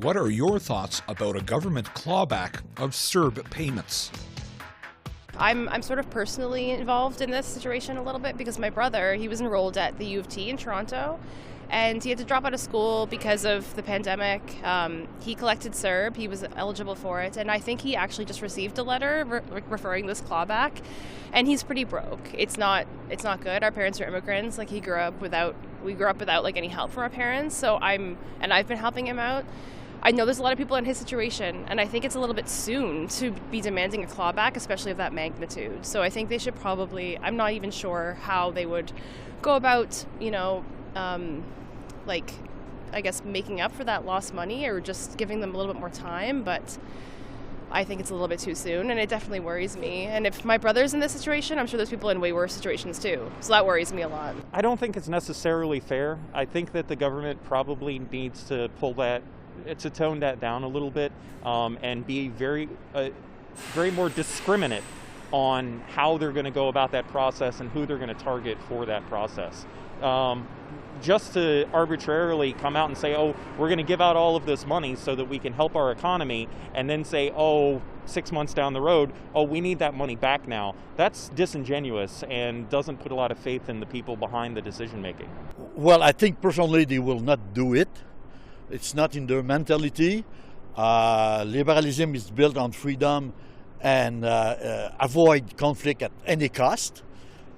What are your thoughts about a government clawback of CERB payments? I'm sort of personally involved in this situation a little bit because my brother, he was enrolled at the U of T in Toronto, and he had to drop out of school because of the pandemic. He collected CERB, he was eligible for it, and I think he actually just received a letter referring this clawback, and he's pretty broke. It's not good. Our parents are immigrants. Like we grew up without like any help from our parents. So I've been helping him out. I know there's a lot of people in his situation, and I think it's a little bit soon to be demanding a clawback, especially of that magnitude. So I think they should probably, I'm not even sure how they would go about, I guess making up for that lost money or just giving them a little bit more time, but I think it's a little bit too soon, and it definitely worries me. And if my brother's in this situation, I'm sure there's people in way worse situations too. So that worries me a lot. I don't think it's necessarily fair. I think that the government probably needs to to tone that down a little bit and be very more discriminate on how they're going to go about that process and who they're going to target for that process. Just to arbitrarily come out and say, oh, we're going to give out all of this money so that we can help our economy, and then say, oh, 6 months down the road, oh, we need that money back now. That's disingenuous and doesn't put a lot of faith in the people behind the decision making. Well, I think personally they will not do it. It's not in their mentality. Liberalism is built on freedom and avoid conflict at any cost,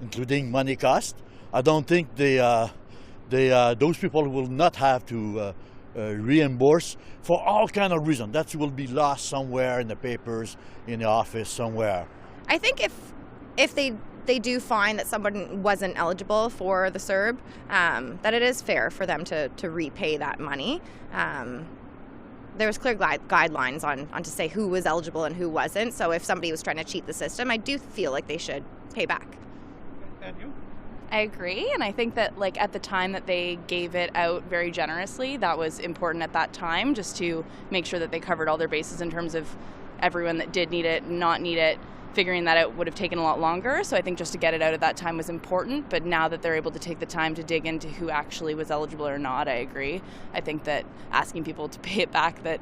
including money cost. I don't think those people will not have to reimburse for all kind of reasons. That will be lost somewhere in the papers, in the office, somewhere. I think if they do find that someone wasn't eligible for the CERB, that it is fair for them to repay that money. There's clear guidelines on to say who was eligible and who wasn't. So if somebody was trying to cheat the system, I do feel like they should pay back. And you? I agree, and I think that at the time that they gave it out very generously, that was important at that time, just to make sure that they covered all their bases in terms of everyone that did need it, not need it. Figuring that out would have taken a lot longer, so I think just to get it out at that time was important. But now that they're able to take the time to dig into who actually was eligible or not, I agree. I think that asking people to pay it back that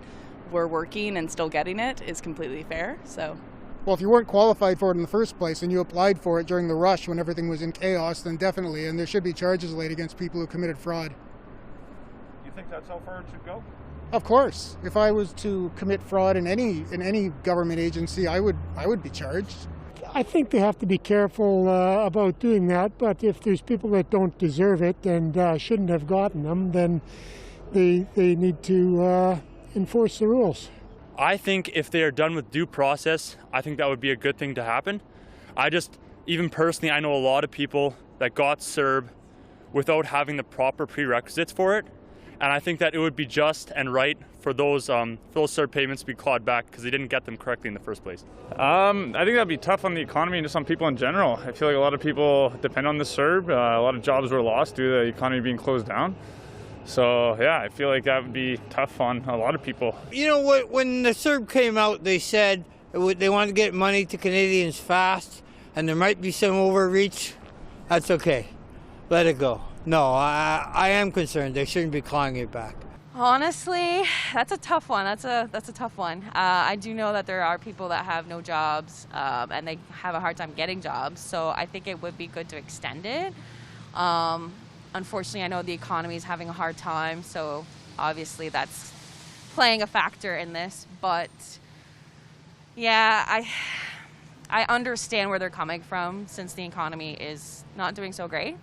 were working and still getting it is completely fair. So, well, if you weren't qualified for it in the first place and you applied for it during the rush when everything was in chaos, then definitely, and there should be charges laid against people who committed fraud. You think that's how far it should go? Of course. If I was to commit fraud in any government agency, I would be charged. I think they have to be careful about doing that, but if there's people that don't deserve it and shouldn't have gotten them, then they need to enforce the rules. I think if they are done with due process, I think that would be a good thing to happen. Even personally, I know a lot of people that got CERB without having the proper prerequisites for it. And I think that it would be just and right for those CERB payments to be clawed back because they didn't get them correctly in the first place. I think that'd be tough on the economy and just on people in general. I feel like a lot of people depend on the CERB. A lot of jobs were lost due to the economy being closed down. So, yeah, I feel like that would be tough on a lot of people. You know what? When the CERB came out, they said they wanted to get money to Canadians fast, and there might be some overreach. That's okay. Let it go. No, I am concerned. They shouldn't be clawing it back. honestly, that's a tough one. That's a tough one. I do know that there are people that have no jobs and they have a hard time getting jobs. So I think it would be good to extend it. Unfortunately, I know the economy is having a hard time, so obviously that's playing a factor in this. But yeah, I understand where they're coming from since the economy is not doing so great.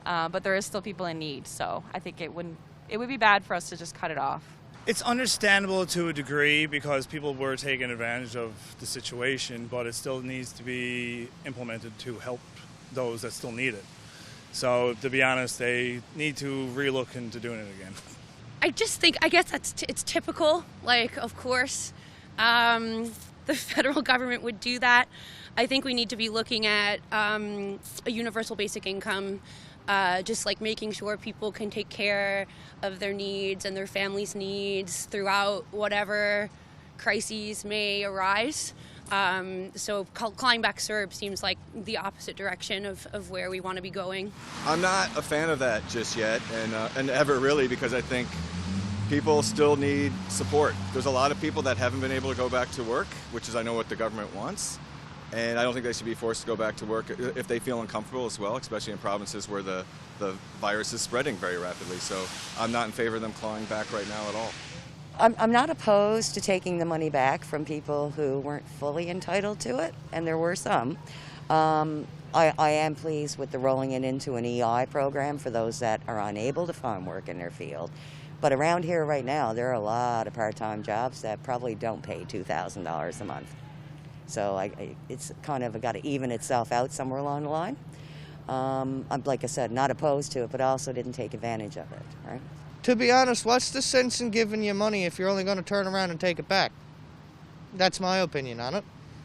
But there is still people in need, so I think it would be bad for us to just cut it off. It's understandable to a degree because people were taking advantage of the situation, but it still needs to be implemented to help those that still need it. So to be honest, they need to relook into doing it again. I guess it's typical. Like, of course, the federal government would do that. I think we need to be looking at a universal basic income, just like making sure people can take care of their needs and their families' needs throughout whatever crises may arise. So clawing back CERB seems like the opposite direction of where we want to be going. I'm not a fan of that just yet, and ever really, because I think people still need support. There's a lot of people that haven't been able to go back to work, which is I know what the government wants. And I don't think they should be forced to go back to work if they feel uncomfortable as well, especially in provinces where the virus is spreading very rapidly. So I'm not in favor of them clawing back right now at all. I'm not opposed to taking the money back from people who weren't fully entitled to it, and there were some. I am pleased with the rolling it into an EI program for those that are unable to find work in their field. But around here right now, there are a lot of part-time jobs that probably don't pay $2,000 a month. So it's kind of got to even itself out somewhere along the line. I'm, like I said, not opposed to it, but I also didn't take advantage of it, right? To be honest, what's the sense in giving you money if you're only going to turn around and take it back? That's my opinion on it.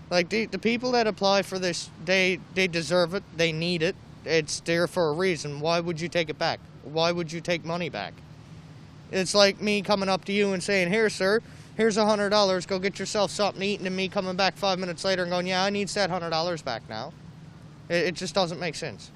Like, the people that apply for this, they deserve it, they need it, it's there for a reason. Why would you take it back? Why would you take money back? It's like me coming up to you and saying, here, sir, here's $100, go get yourself something to eat, and then me coming back 5 minutes later and going, yeah, I need that $100 back now. It just doesn't make sense.